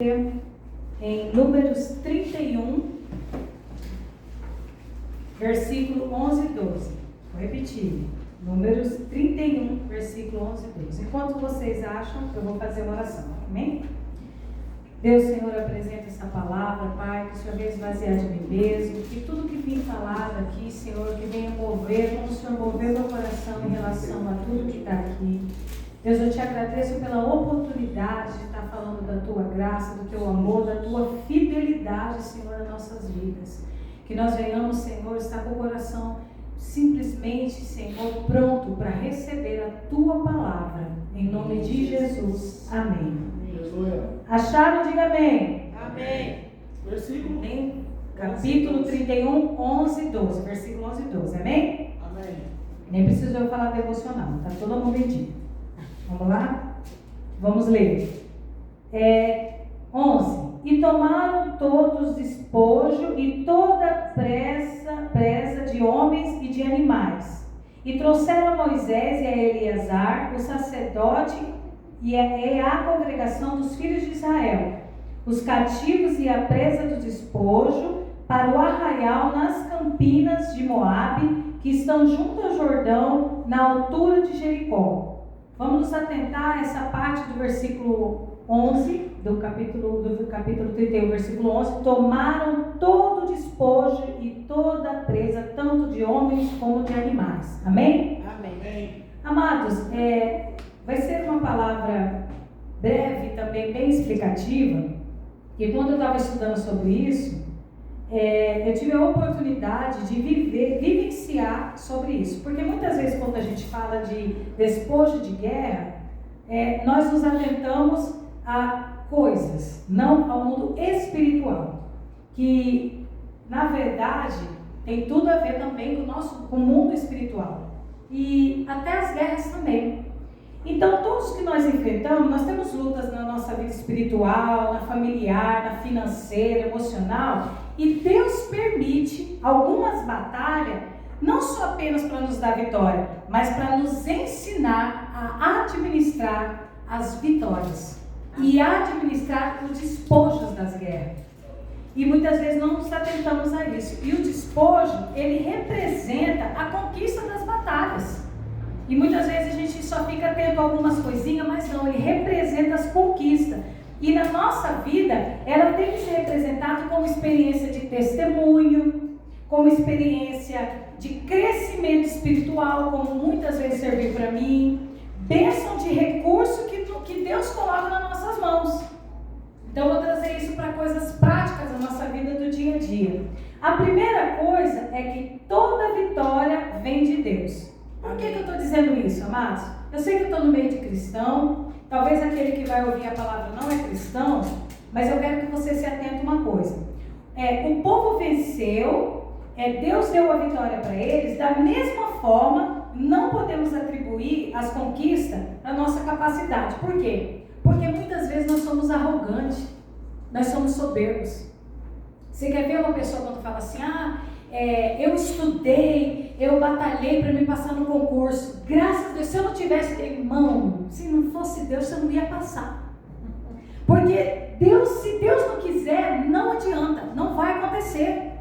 Em Números 31, versículo 11 e 12. Vou repetir. Números 31, versículo 11 e 12. Enquanto vocês acham, eu vou fazer uma oração. Amém? Deus, Senhor, apresenta essa palavra, Pai, que o Senhor venha esvaziar de mim mesmo, que tudo que vim falar aqui, Senhor, que venha mover, como o Senhor moveu meu coração em relação a tudo que está aqui. Deus, eu te agradeço pela oportunidade de estar falando da tua graça, do teu amor, da tua fidelidade, Senhor, nas nossas vidas. Que nós venhamos, Senhor, estar com o coração simplesmente, Senhor, pronto para receber a tua palavra. Em nome de Jesus. Amém. Acharam? Diga amém. Amém. Versículo em capítulo 31, 11 e 12. Versículo 11 e 12. Amém? Amém. Nem preciso eu falar devocional. Está todo mundo medido. Vamos lá? Vamos ler. 11. E tomaram todos despojo e toda presa de homens e de animais. E trouxeram a Moisés e a Eleazar, o sacerdote, e a congregação dos filhos de Israel, os cativos e a presa do despojo, para o arraial nas campinas de Moabe, que estão junto ao Jordão, na altura de Jericó. Vamos nos atentar a essa parte do versículo 11, do capítulo 31, versículo 11. Tomaram todo o despojo e toda a presa, tanto de homens como de animais. Amém? Amém. Amados, vai ser uma palavra breve, também bem explicativa. E quando eu estava estudando sobre isso, eu tive a oportunidade de vivenciar sobre isso. Porque muitas vezes quando a gente fala de despojo de guerra, nós nos atentamos a coisas, não ao mundo espiritual. Que, na verdade, tem tudo a ver também com o mundo espiritual. E até as guerras também. Então, todos que nós enfrentamos, nós temos lutas na nossa vida espiritual, na familiar, na financeira, emocional, e Deus permite algumas batalhas, não só apenas para nos dar vitória, mas para nos ensinar a administrar as vitórias e administrar os despojos das guerras. E muitas vezes não nos atentamos a isso. E o despojo, ele representa a conquista das batalhas. E muitas vezes a gente só fica atento a algumas coisinhas, mas não, ele representa as conquistas. E na nossa vida, ela tem que ser representada como experiência de testemunho, como experiência de crescimento espiritual, como muitas vezes serviu para mim, bênção de recurso que Deus coloca nas nossas mãos. Então, eu vou trazer isso para coisas práticas da nossa vida do dia a dia. A primeira coisa é que toda vitória vem de Deus. Por que eu estou dizendo isso, amados? Eu sei que eu estou no meio de cristão, talvez aquele que vai ouvir a palavra não é cristão, mas eu quero que você se atente a uma coisa. O povo venceu, Deus deu a vitória para eles, da mesma forma, não podemos atribuir as conquistas à nossa capacidade. Por quê? Porque muitas vezes nós somos arrogantes, nós somos soberbos. Você quer ver uma pessoa quando fala assim, eu estudei, eu batalhei para me passar no concurso. Graças a Deus, se eu não tivesse, irmão, se não fosse Deus, você não ia passar. Porque se Deus não quiser, não adianta, não vai acontecer.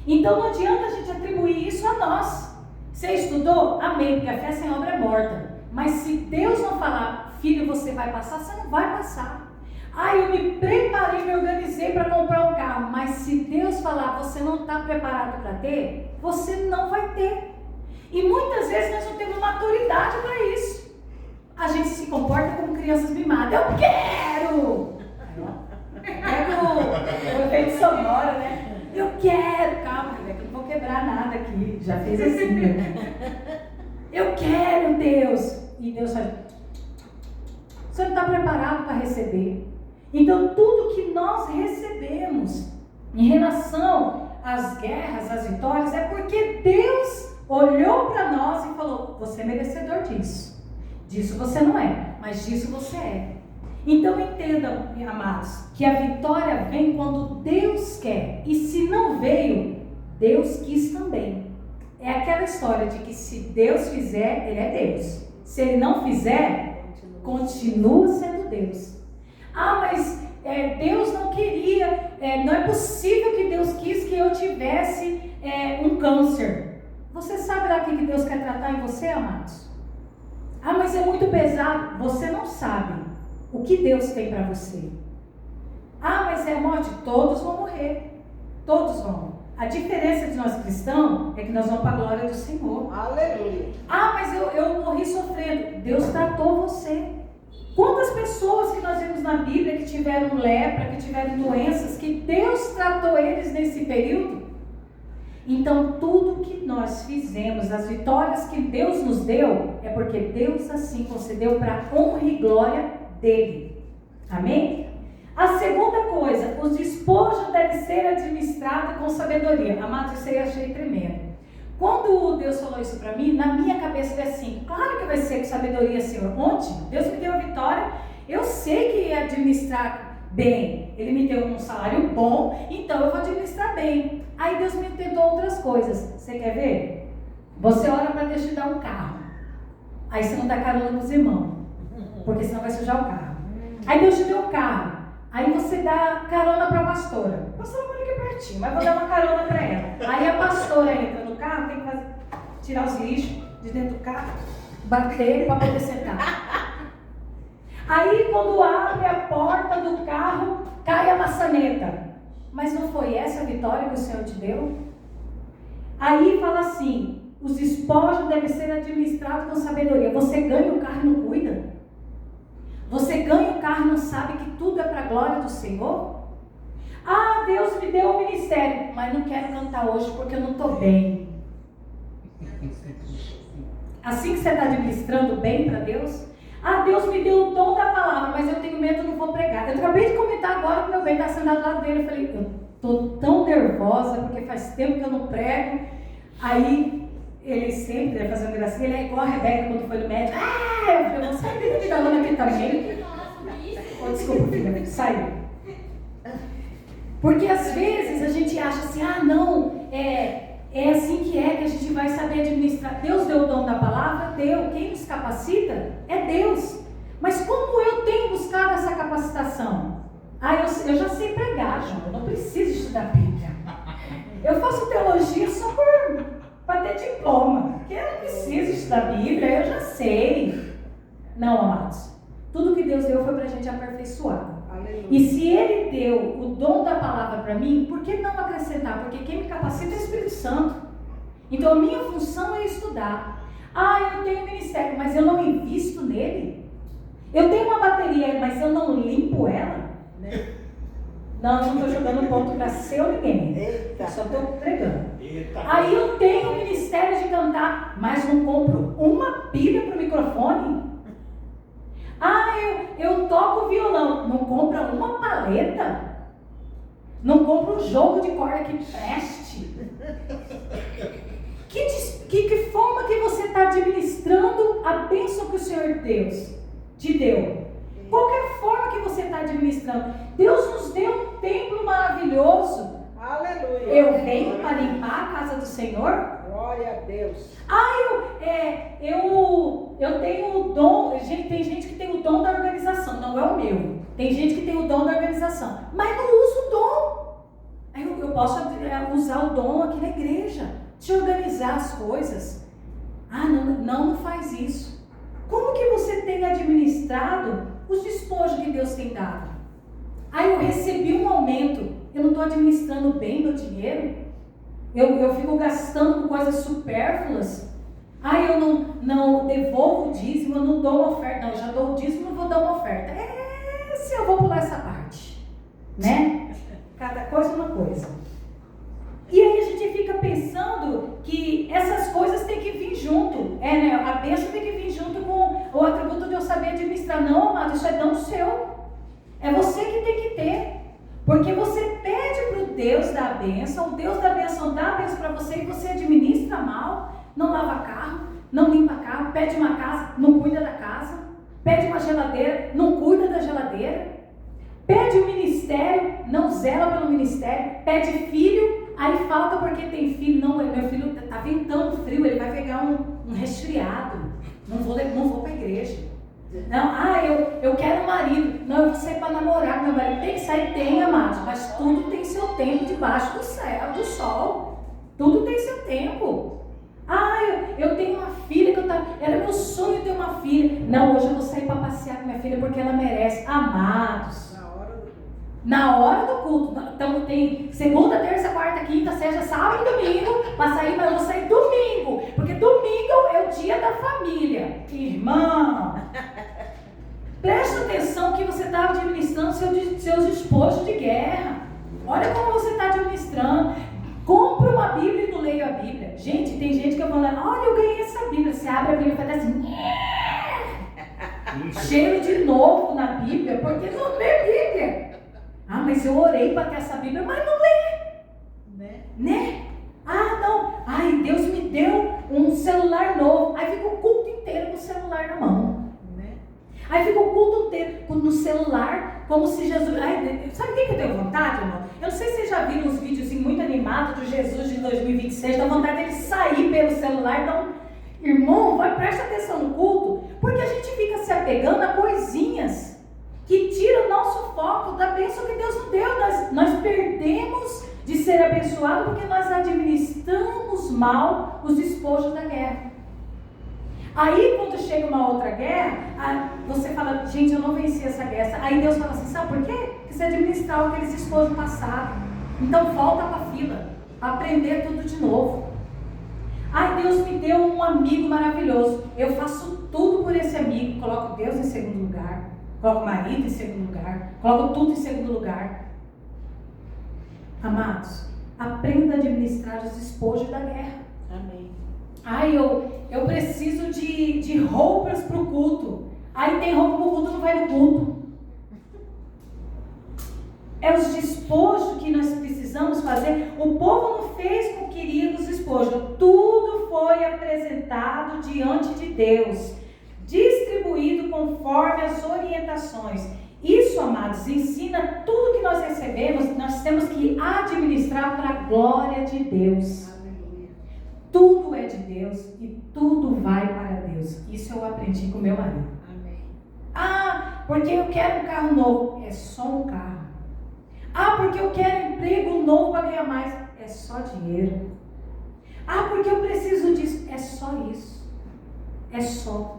Então não adianta a gente atribuir isso a nós. Você estudou? Amém, porque a fé sem obra é morta. Mas se Deus não falar, filho, você vai passar, você não vai passar. Eu me preparei, me organizei para comprar um carro, mas se Deus falar, você não está preparado para ter, você não vai ter. E muitas vezes nós não temos maturidade para isso. A gente se comporta como crianças mimadas. Eu quero! Pega o efeito sonoro, né? Eu quero! Calma, que eu não vou quebrar nada aqui. Já fez assim, né? Eu quero, Deus! E Deus fala, você não está preparado para receber. Então, tudo que nós recebemos em relação às guerras, às vitórias, é porque Deus olhou para nós e falou, você é merecedor disso. Disso você não é, mas disso você é. Então, entendam, amados, que a vitória vem quando Deus quer. E se não veio, Deus quis também. É aquela história de que se Deus fizer, Ele é Deus. Se Ele não fizer, continua sendo Deus. Mas Deus não queria, não é possível que Deus quis que eu tivesse um câncer. Você sabe lá o que Deus quer tratar em você, amados? Ah, mas é muito pesado. Você não sabe o que Deus tem para você. Ah, mas é morte? Todos vão morrer. Todos vão. A diferença de nós cristãos é que nós vamos para a glória do Senhor. Aleluia. Ah, mas eu morri sofrendo. Deus tratou você. Quantas pessoas que nós vemos na Bíblia que tiveram lepra, que tiveram doenças, que Deus tratou eles nesse período? Então, tudo que nós fizemos, as vitórias que Deus nos deu, é porque Deus assim concedeu para a honra e glória dele. Amém? A segunda coisa, os despojos devem ser administrados com sabedoria. Amado, isso aí eu achei tremendo. Quando Deus falou isso para mim, na minha cabeça foi assim: claro que vai ser com sabedoria, Senhor. Ontem, Deus me deu a vitória, eu sei que ia administrar bem. Ele me deu um salário bom, então eu vou administrar bem. Aí Deus me tentou outras coisas. Você quer ver? Você ora para Deus te dar um carro. Aí você não dá carona nos irmãos, porque senão vai sujar o carro. Aí Deus te deu um carro. Aí você dá carona para a pastora. A pastora mora aqui pertinho, mas vou dar uma carona para ela. Aí a pastora entra no carro, tem que tirar os lixos de dentro do carro, bater para poder sentar. Aí quando abre a porta do carro, cai a maçaneta. Mas não foi essa a vitória que o Senhor te deu? Aí fala assim: os despojos devem ser administrados com sabedoria. Você ganha o carro e não cuida? Você ganha o carro e não sabe que tudo é para a glória do Senhor? Ah, Deus me deu um ministério, mas não quero cantar hoje porque eu não estou bem. Assim que você está administrando bem para Deus? Ah, Deus me deu o dom da palavra, mas eu tenho medo, eu não vou pregar. Eu acabei de comentar agora que meu bem está sentado do lado dele. Eu falei: eu estou tão nervosa porque faz tempo que eu não prego. Aí ele sempre vai fazer uma gracinha, ele é igual a Rebeca quando foi no médico. Ah, eu falei: não sabia que estava aqui também. Oh, desculpa, filha, saiu. Porque às vezes a gente acha assim: ah, não, é assim que a gente vai saber administrar. Deus deu o dom da palavra? Deu. Quem nos capacita é Deus. Mas como eu tenho buscado essa capacitação? Ah, eu já sei pregar, João, eu não preciso estudar Bíblia. Eu faço teologia só para ter diploma, porque eu não preciso estudar Bíblia, eu já sei. Não, amados. Tudo que Deus deu foi para a gente aperfeiçoar. Aleluia. E se Ele deu o dom da palavra para mim, por que não acrescentar? Porque quem me capacita é o Espírito Santo. Então a minha função é estudar. Ah, eu tenho ministério, mas eu não invisto nele. Eu tenho uma bateria, mas eu não limpo ela. Não, eu não estou jogando ponto para ser ou ninguém. Eita. Eu só estou pregando. Eita. Aí eu tenho o ministério de cantar, mas não compro uma pilha para o microfone. Ah, eu toco violão, não compra uma paleta, não compra um jogo de corda que preste. Que forma que você está administrando a bênção que o Senhor Deus te deu? Qualquer forma que você está administrando. Deus nos deu um templo maravilhoso. Aleluia. Eu venho para limpar a casa do Senhor? Glória a Deus. Ah, eu tenho o dom. Tem gente que tem o dom da organização, não é o meu. Tem gente que tem o dom da organização, mas não usa o dom. Eu posso usar o dom aqui na igreja, de organizar as coisas. Ah, não faz isso. Como que você tem administrado os despojos que Deus tem dado? Ah, eu recebi um aumento, eu não estou administrando bem meu dinheiro? Eu fico gastando com coisas supérfluas. Ah, eu não devolvo o dízimo, eu não dou uma oferta. Não, eu já dou o dízimo, não vou dar uma oferta. Se eu vou pular essa parte, né? Cada coisa é uma coisa. E aí a gente fica pensando que essas coisas têm que vir junto. Né? A bênção tem que vir junto com o atributo de eu saber administrar. Não, amado, isso é dom seu. É você que tem que ter. Porque você pede para o Deus da bênção, o Deus da bênção dá a bênção para você e você administra mal, não lava carro, não limpa carro, pede uma casa, não cuida da casa, pede uma geladeira, não cuida da geladeira, pede um ministério, não zela pelo ministério, pede filho, aí falta porque tem filho. Não, meu filho está ventando frio, ele vai pegar um resfriado, não vou para a igreja. Não, eu quero um marido. Não, eu vou sair para namorar. Meu marido tem que sair, tem, amados. Mas tudo tem seu tempo debaixo do céu, do sol. Tudo tem seu tempo. Eu tenho uma filha que era meu sonho ter uma filha. Não, hoje eu vou sair para passear com minha filha porque ela merece. Amados. Na hora do culto. Então tem segunda, terça, quarta, quinta, sexta, sábado e domingo. Para sair, mas eu vou sair domingo. Porque domingo é o dia da família. Irmão, preste atenção que você está administrando seus despojos de guerra. Olha como você está administrando. Compre uma Bíblia e não leia a Bíblia. Gente, tem gente que eu falo, olha, eu ganhei essa Bíblia. Você abre a Bíblia e faz assim. Cheio de novo na Bíblia, porque não lê Bíblia. Mas eu orei para ter essa Bíblia, mas não lê. Né? Não. Deus me deu um celular novo. Aí fica o culto inteiro com o celular na mão. Aí fica o culto inteiro no celular, como se Jesus... sabe o que eu tenho vontade, irmão? Eu não sei se vocês já viram uns vídeos muito animados do Jesus de 2026, dá vontade dele sair pelo celular. Então, irmão, presta atenção no culto, porque a gente fica se apegando a coisinhas que tiram o nosso foco da bênção que Deus nos deu. Nós perdemos de ser abençoados porque nós administramos mal os despojos da guerra. Aí quando chega uma outra guerra, você fala, gente, eu não venci essa guerra. Aí Deus fala assim, sabe por quê? Porque você administrou aqueles despojos passados. Então volta para a fila, aprender tudo de novo. Deus me deu um amigo maravilhoso. Eu faço tudo por esse amigo. Coloco Deus em segundo lugar. Coloco o marido em segundo lugar. Coloco tudo em segundo lugar. Amados, aprenda a administrar os despojos da guerra. Amém. Eu preciso de roupas para o culto. Aí tem roupa para o culto, não vai no culto. É os despojos que nós precisamos fazer. O povo não fez como queria dos despojos. Tudo foi apresentado diante de Deus, distribuído conforme as orientações. Isso, amados, ensina tudo que nós recebemos. Nós temos que administrar para a glória de Deus. Tudo é de Deus e tudo vai para Deus. Isso eu aprendi com meu marido. Amém. Porque eu quero um carro novo. É só um carro. Porque eu quero emprego novo para ganhar mais. É só dinheiro. Porque eu preciso disso. É só isso. É só.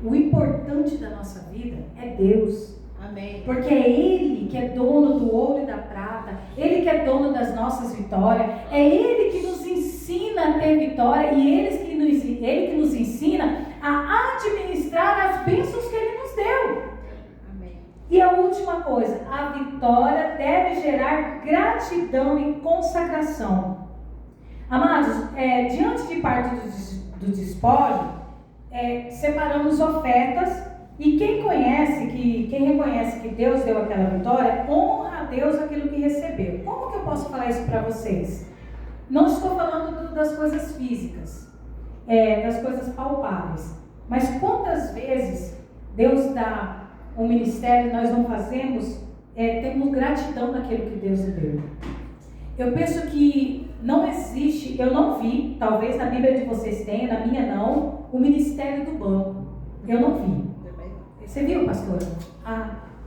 O importante da nossa vida é Deus. Amém. Porque é Ele que é dono do ouro e da prata. Ele que é dono das nossas vitórias. É Ele que nos ensina a ter vitória. E Ele que nos ensina a administrar as bênçãos que Ele nos deu. Amém. E a última coisa, a vitória deve gerar gratidão e consagração. Amados, diante de parte do despojo, separamos ofertas. E quem reconhece que Deus deu aquela vitória, honra a Deus aquilo que recebeu. Como que eu posso falar isso para vocês? Não estou falando das coisas físicas, das coisas palpáveis. Mas quantas vezes Deus dá um ministério e nós não fazemos, temos gratidão naquilo que Deus deu. Eu penso que não existe, eu não vi, talvez na Bíblia de vocês tenha, na minha não, o ministério do banco. Eu não vi. Você viu, pastora?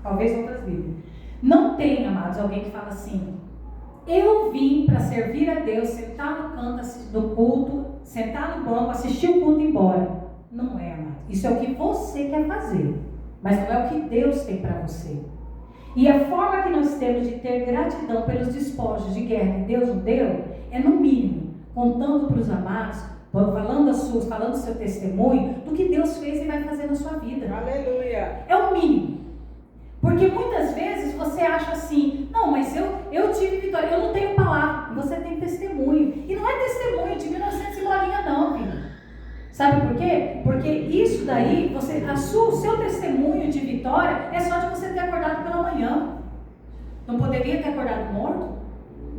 Talvez outras Bíblias. Não tem, amados, alguém que fala assim, eu vim para servir a Deus, sentar no canto do culto, sentar no banco, assistir o culto e ir embora. Não é, amado. Isso é o que você quer fazer, mas não é o que Deus tem para você. E a forma que nós temos de ter gratidão pelos despojos de guerra que Deus nos deu, é no mínimo, contando para os amados, falando do seu testemunho, do que Deus fez e vai fazer na sua vida. Aleluia. É o mínimo. Porque muitas vezes você acha assim, não, mas eu tive vitória, eu não tenho palavra, você tem testemunho. E não é testemunho de 1900 e bolinha não, filho. Sabe por quê? Porque isso daí, o seu testemunho de vitória é só de você ter acordado pela manhã. Não poderia ter acordado morto?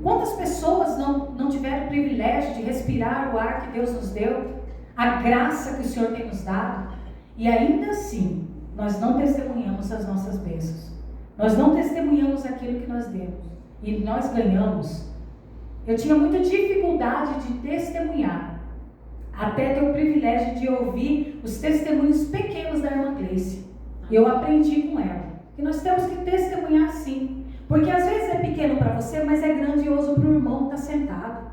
Quantas pessoas não tiveram o privilégio de respirar o ar que Deus nos deu, a graça que o Senhor tem nos dado, e ainda assim, nós não testemunhamos as nossas bênçãos, nós não testemunhamos aquilo que nós demos, e nós ganhamos. Eu tinha muita dificuldade de testemunhar até ter o privilégio de ouvir os testemunhos pequenos da irmã Gleice. Eu aprendi com ela que nós temos que testemunhar sim, porque às vezes é pequeno para você, mas é grandioso para o irmão que está sentado.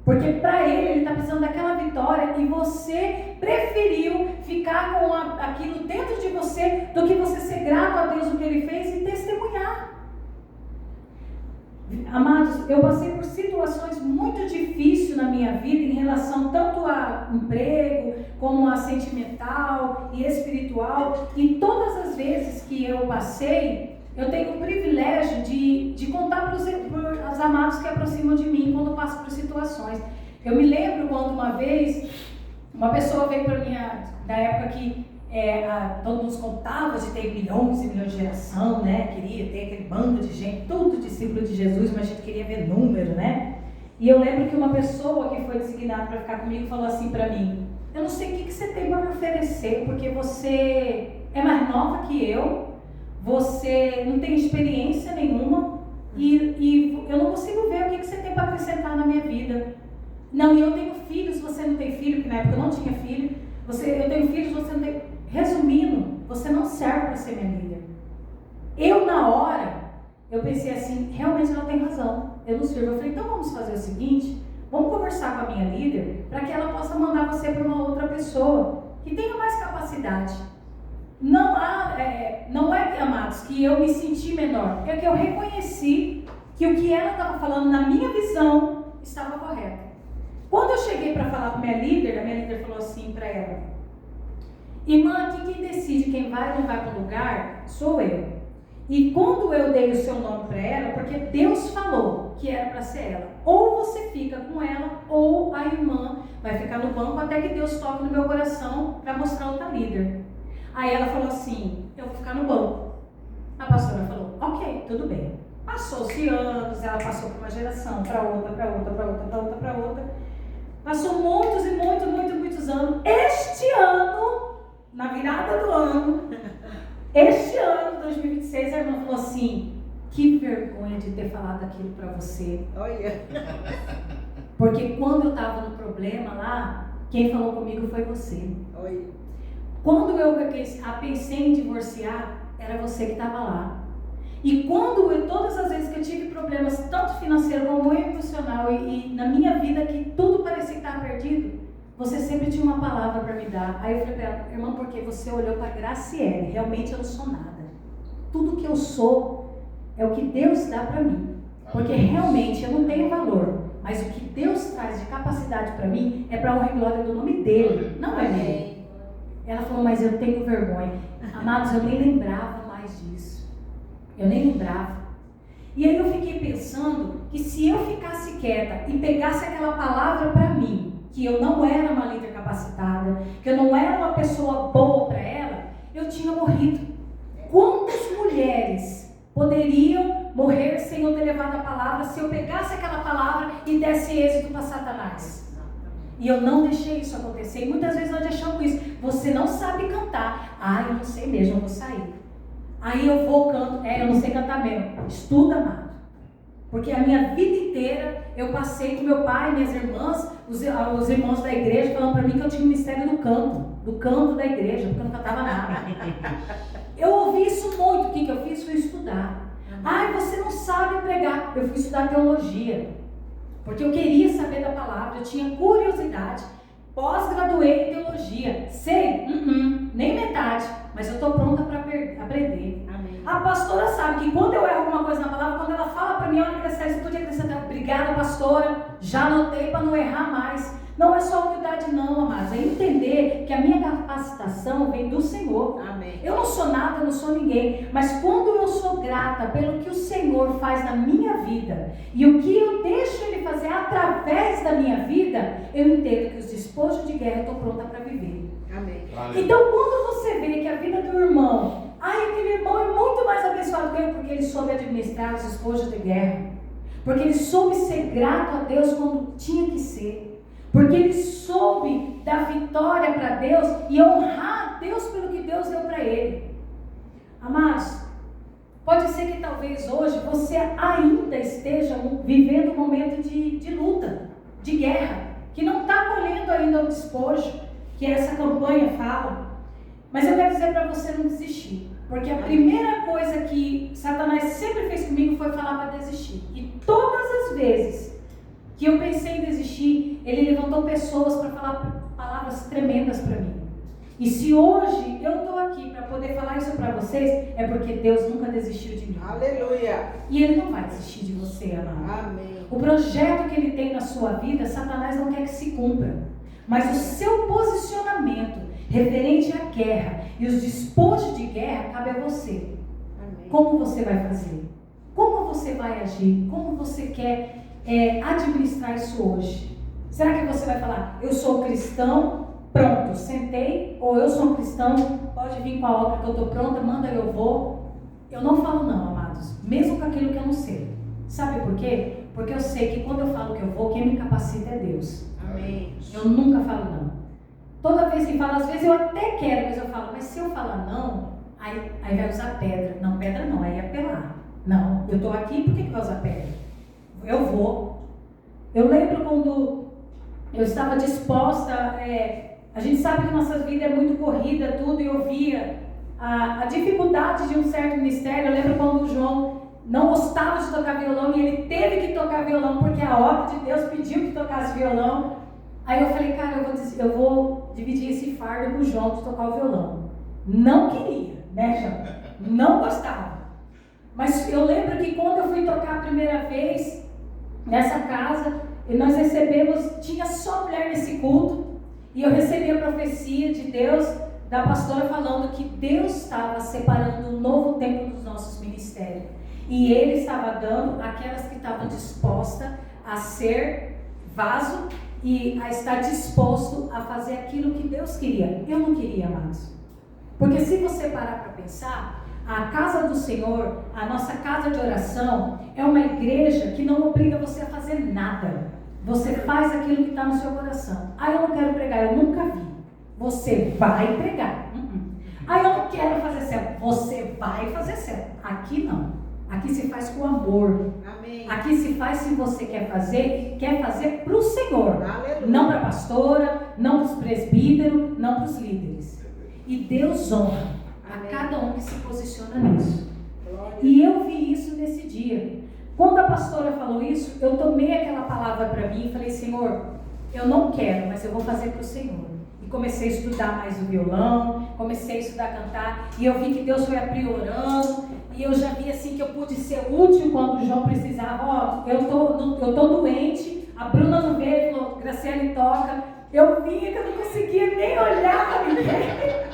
Porque para ele está precisando daquela vitória e você preferiu ficar com aquilo dentro de você do que você ser grato a Deus no que Ele fez e testemunhar. Amados, eu passei por situações muito difíceis na minha vida em relação tanto a emprego, como a sentimental e espiritual. E todas as vezes que eu passei, eu tenho o privilégio de contar para os amados que aproximam de mim quando passo por situações. Eu me lembro quando uma vez, uma pessoa veio para mim, da época que todo mundo contava de ter milhões e milhões de geração, né? Queria ter aquele bando de gente, tudo discípulo de Jesus, mas a gente queria ver número, né? E eu lembro que uma pessoa que foi designada para ficar comigo falou assim para mim: eu não sei o que você tem para me oferecer, porque você é mais nova que você não tem experiência nenhuma e eu não consigo ver o que você tem para acrescentar na minha vida. Não, e eu tenho filhos, você não tem filho, porque na época eu não tinha filho. Eu tenho filhos, você não tem. Resumindo, você não serve para ser minha líder. Eu, na hora, eu pensei assim, realmente ela tem razão, eu não sirvo. Eu falei, então vamos fazer o seguinte, vamos conversar com a minha líder, para que ela possa mandar você para uma outra pessoa, que tenha mais capacidade. Não é, amados, que eu me senti menor, é que eu reconheci que o que ela estava falando na minha visão estava correto. Quando eu cheguei para falar com a minha líder falou assim para ela: irmã, aqui quem decide quem vai ou não vai para o lugar sou eu. E quando eu dei o seu nome para ela, porque Deus falou que era para ser ela, ou você fica com ela, ou a irmã vai ficar no banco até que Deus toque no meu coração para mostrar outra líder. Aí ela falou assim: eu vou ficar no banco. A pastora falou: ok, tudo bem. Passou-se anos, ela passou por uma geração, para outra, para outra, para outra, para outra, para outra. Passou muitos e muitos anos. Este ano, na virada do ano, 2026, a irmã falou assim: que vergonha de ter falado aquilo para você. Olha. Porque quando eu estava no problema lá, quem falou comigo foi você. Olha. Quando eu pensei em divorciar, era você que estava lá. E todas as vezes que eu tive problemas, tanto financeiro como emocional, e na minha vida que tudo parecia que estava perdido, você sempre tinha uma palavra para me dar. Aí eu falei para ela: irmã, porque você olhou para a Graciele, realmente eu não sou nada. Tudo que eu sou é o que Deus dá para mim. Porque realmente eu não tenho valor, mas o que Deus traz de capacidade para mim é para a honra e glória do nome dele, não é meu. Ela falou: mas eu tenho vergonha. Amados, eu nem lembrava mais disso. Eu nem lembrava. E aí eu fiquei pensando que se eu ficasse quieta e pegasse aquela palavra para mim, que eu não era uma líder capacitada, que eu não era uma pessoa boa para ela, eu tinha morrido. Quantas mulheres poderiam morrer sem eu ter levado a palavra, se eu pegasse aquela palavra e desse êxito para Satanás? E eu não deixei isso acontecer. E muitas vezes nós deixamos isso. Você não sabe cantar. Ah, eu não sei mesmo, eu vou sair. Aí eu vou, canto. Eu não sei cantar mesmo. Estuda, amado. Porque a minha vida inteira eu passei com meu pai, minhas irmãs, os irmãos da igreja, falando para mim que eu tinha o mistério do canto da igreja, porque eu não cantava nada. Eu ouvi isso muito. O que eu fiz? Fui estudar. Ai, você não sabe pregar. Eu fui estudar teologia. Porque eu queria saber da palavra, eu tinha curiosidade. Pós-graduei em teologia. Sei? Nem metade. Mas eu estou pronta para aprender. Amém. A pastora sabe que quando eu erro alguma coisa na palavra, quando ela fala para mim: olha, Graciele, você podia acrescentar. Obrigada, pastora. Já anotei para não errar mais. Não é só humildade não, amados. É entender que a minha capacitação vem do Senhor. Amém. Eu não sou nada, eu não sou ninguém. Mas quando eu sou grata pelo que o Senhor faz na minha vida e o que eu deixo Ele fazer através da minha vida, eu entendo que os despojos de guerra eu estou pronta para viver. Amém. Então quando você vê que a vida do irmão, aquele irmão é muito mais abençoado que eu, porque ele soube administrar os despojos de guerra. Porque ele soube ser grato a Deus quando tinha que ser. Porque ele soube dar vitória para Deus e honrar a Deus pelo que Deus deu para ele. Amados, pode ser que talvez hoje você ainda esteja vivendo um momento de luta, de guerra, que não está colhendo ainda ao despojo, que essa campanha fala. Mas eu quero dizer para você não desistir. Porque a primeira coisa que Satanás sempre fez comigo foi falar para desistir. E todas as vezes que eu pensei em desistir, ele levantou pessoas para falar palavras tremendas para mim. E se hoje eu estou aqui para poder falar isso para vocês, é porque Deus nunca desistiu de mim. Aleluia. E Ele não vai desistir de você, amado. Amém. O projeto que Ele tem na sua vida, Satanás não quer que se cumpra. Mas o seu posicionamento referente à guerra e os despojos de guerra cabe a você. Amém. Como você vai fazer? Como você vai agir? Como você quer administrar isso hoje? Será que você vai falar, eu sou cristão, pronto, sentei, ou eu sou um cristão, pode vir com a obra que eu estou pronta, manda eu vou? Eu não falo não, amados, mesmo com aquilo que eu não sei. Sabe por quê? Porque eu sei que quando eu falo que eu vou, quem me capacita é Deus. Amém. Eu nunca falo não. Toda vez que falo, às vezes eu até quero, mas eu falo, mas se eu falar não, aí vai usar pedra. Não, pedra não, aí é apelar. Não, eu estou aqui, por que vai usar pedra? Eu vou. Eu lembro quando eu estava disposta, a gente sabe que nossa vida é muito corrida, tudo, e eu via a dificuldade de um certo ministério. Eu lembro quando o João não gostava de tocar violão e ele teve que tocar violão, porque a obra de Deus pediu que tocasse violão. Aí eu falei, cara, eu vou dividir esse fardo com o João de tocar o violão. Não queria, né, João? Não gostava. Mas eu lembro que quando eu fui tocar a primeira vez nessa casa, nós recebemos, tinha só mulher nesse culto, e eu recebi a profecia de Deus, da pastora, falando que Deus estava separando um novo tempo dos nossos ministérios. E Ele estava dando aquelas que estavam dispostas a ser vaso e a estar disposto a fazer aquilo que Deus queria. Eu não queria mais. Porque se você parar para pensar, a casa do Senhor, a nossa casa de oração, é uma igreja que não obriga você a fazer nada. Você faz aquilo que está no seu coração. Ah, eu não quero pregar, eu nunca vi. Você vai pregar. Ah, eu não quero fazer célula. Você vai fazer célula. Aqui não. Aqui se faz com amor. Amém. Aqui se faz se você quer fazer, e quer fazer para o Senhor. Aleluia. Não para a pastora, não para os presbíteros, não para os líderes. E Deus honra a cada um que se posiciona nisso. Glória. E eu vi isso nesse dia. Quando a pastora falou isso, eu tomei aquela palavra para mim e falei, Senhor, eu não quero, mas eu vou fazer para o Senhor. E comecei a estudar mais o violão, comecei a estudar a cantar, e eu vi que Deus foi aprimorando, e eu já vi assim que eu pude ser útil quando o João precisava. Ó, eu tô doente, a Bruna não veio, falou, Graciele toca. Eu vinha que eu não conseguia nem olhar para ninguém.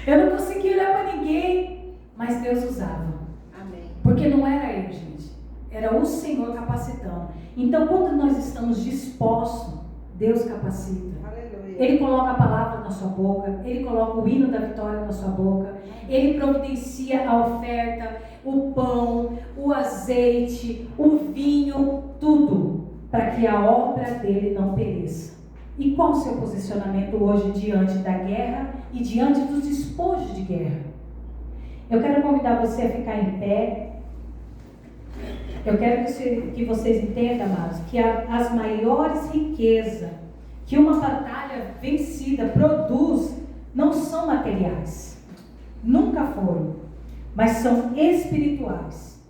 Eu não conseguia olhar para ninguém, mas Deus usava. Amém. Porque não era eu, gente. Era o Senhor capacitando. Então, quando nós estamos dispostos, Deus capacita. Aleluia. Ele coloca a palavra na sua boca. Ele coloca o hino da vitória na sua boca. Ele providencia a oferta, o pão, o azeite, o vinho, tudo, para que a obra dele não pereça. E qual o seu posicionamento hoje diante da guerra e diante dos despojos de guerra? Eu quero convidar você a ficar em pé. Eu quero que vocês entendam, amados, que as maiores riquezas que uma batalha vencida produz não são materiais. Nunca foram. Mas são espirituais.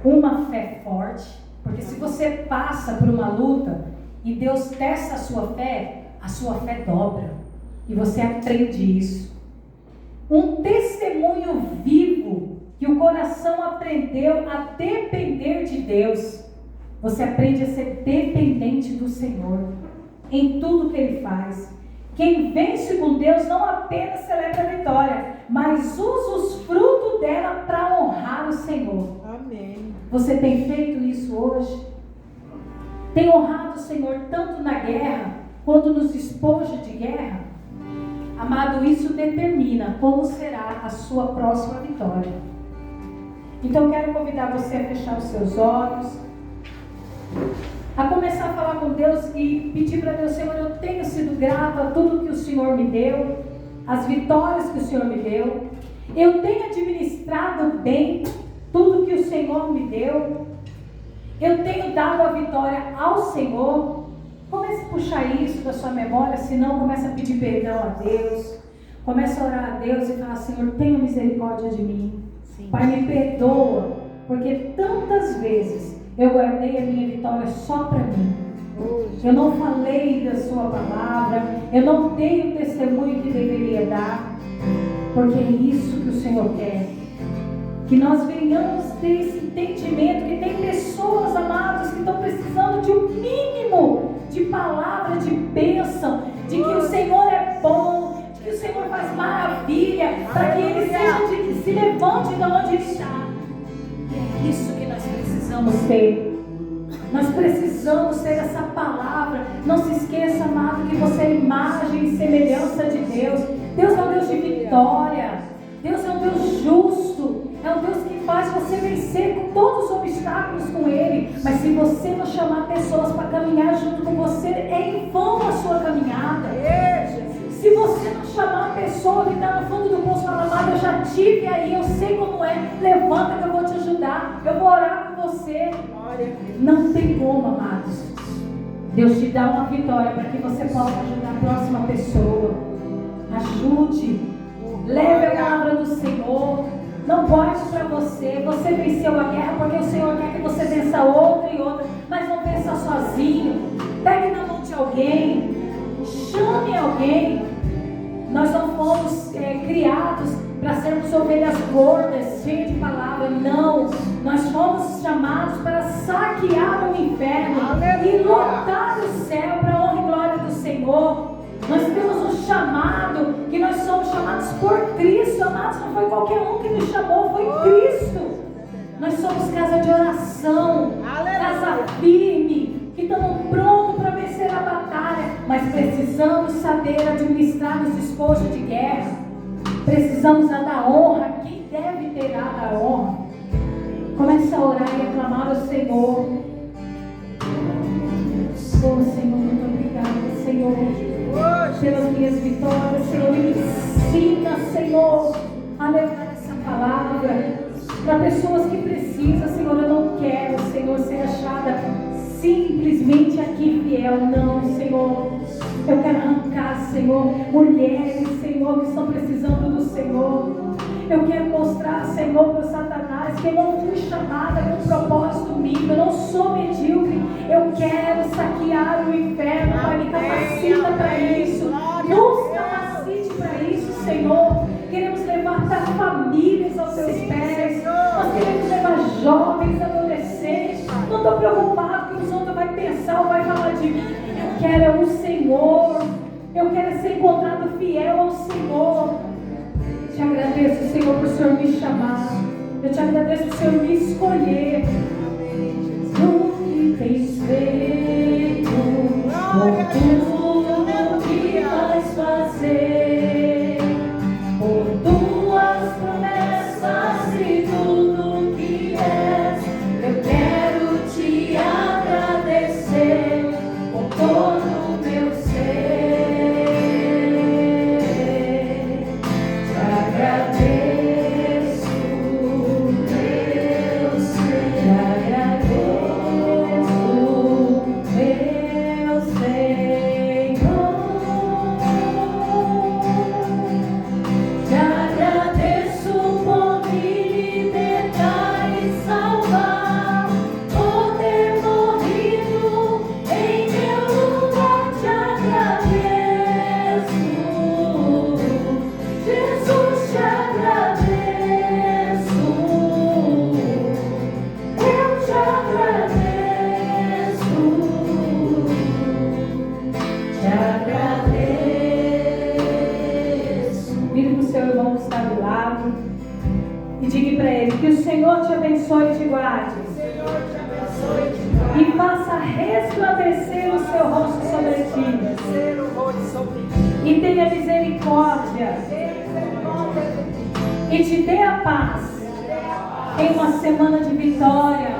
Uma fé forte. Porque se você passa por uma luta e Deus testa a sua fé dobra. E você aprende isso. Um testemunho vivo que o coração aprendeu a depender de Deus. Você aprende a ser dependente do Senhor em tudo que Ele faz. Quem vence com Deus não apenas celebra a vitória, mas usa os frutos dela para honrar o Senhor. Amém. Você tem feito isso hoje? Tem honrado o Senhor tanto na guerra quanto nos despojos de guerra? Amado, isso determina como será a sua próxima vitória. Então eu quero convidar você a fechar os seus olhos, a começar a falar com Deus e pedir para Deus, Senhor, eu tenho sido grato a tudo que o Senhor me deu, as vitórias que o Senhor me deu, eu tenho administrado bem tudo que o Senhor me deu, eu tenho dado a vitória ao Senhor. Comece a puxar isso da sua memória, senão comece a pedir perdão a Deus. Comece a orar a Deus e falar: Senhor, tenha misericórdia de mim. Sim. Pai, me perdoa, porque tantas vezes eu guardei a minha vitória só para mim. Eu não falei da sua palavra, eu não dei o testemunho que deveria dar, porque é isso que o Senhor quer. Que nós venhamos ter esse entendimento que tem pessoas, amadas, que estão precisando de um mínimo de palavra, de bênção, de que o Senhor é bom, de que o Senhor faz maravilha, para que Ele se levante de onde Ele está. E é isso que nós precisamos ter. Nós precisamos ter essa palavra. Não se esqueça, amado, que você é imagem e semelhança de Deus. Deus é um Deus de vitória. Deus é um Deus justo. É um Deus que faz você vencer com todos os obstáculos com Ele. Mas se você não chamar pessoas para caminhar junto com você, é em vão a sua caminhada. Se você não chamar a pessoa que está no fundo do poço e falar: amado, eu já tive aí, eu sei como é, levanta que eu vou te ajudar, eu vou orar com você. Não tem como, amados. Deus te dá uma vitória para que você possa ajudar a próxima pessoa. Ajude, leve a palavra do Senhor. Não pode para você. Você venceu a guerra porque o Senhor quer que você vença outra e outra, mas não vença sozinho. Pegue na mão de alguém, chame alguém. Nós não fomos criados para sermos ovelhas gordas, cheias de palavra. Não, nós fomos chamados para saquear o inferno e lotar o céu para a honra e glória do Senhor. Nós temos um chamado, que nós somos chamados por Cristo, amados. Não foi qualquer um que nos chamou, foi Cristo. Nós somos casa de oração, casa firme, que estamos prontos para vencer a batalha, mas precisamos saber administrar os despojos de guerra. Precisamos dar honra a quem deve ter dado a honra. Comece a orar e a clamar ao Senhor. Oh, Senhor, muito obrigada, Senhor, pelas minhas vitórias. Senhor, me ensina, Senhor, a levar essa palavra para pessoas que precisam. Senhor, eu não quero, Senhor, ser achada simplesmente aqui fiel. Não, Senhor. Eu quero arrancar, Senhor, mulheres, Senhor, que estão precisando do Senhor. Eu quero mostrar, Senhor, para o Satanás que eu não fui chamada com um propósito mínico. Eu não sou medíocre. Eu quero saquear o inferno. Pai, me capacita para isso. Nos capacite para isso, Senhor. Queremos levantar famílias aos seus pés. Nós queremos levar jovens, adolescentes. Não estou preocupado que os outros vão pensar ou vai falar de mim. Eu quero o Senhor. Eu quero ser encontrado fiel ao Senhor. Te agradeço, Senhor, por o Senhor me chamar. Eu te agradeço por o Senhor me escolher. O que tens feito, por tudo que vais fazer, por tuas promessas e tudo que és, eu quero te agradecer por todo o meu ser. Que o Senhor te abençoe e te guarde. E faça resplandecer o seu rosto sobre ti. E tenha misericórdia. E te dê a paz. Em uma semana de vitória.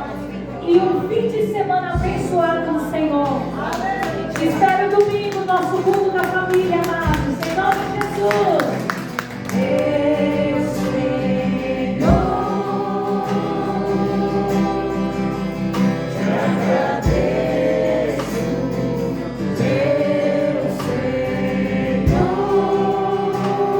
E um fim de semana abençoado no Senhor. Espero domingo nosso culto da família, amados. Em nome de Jesus.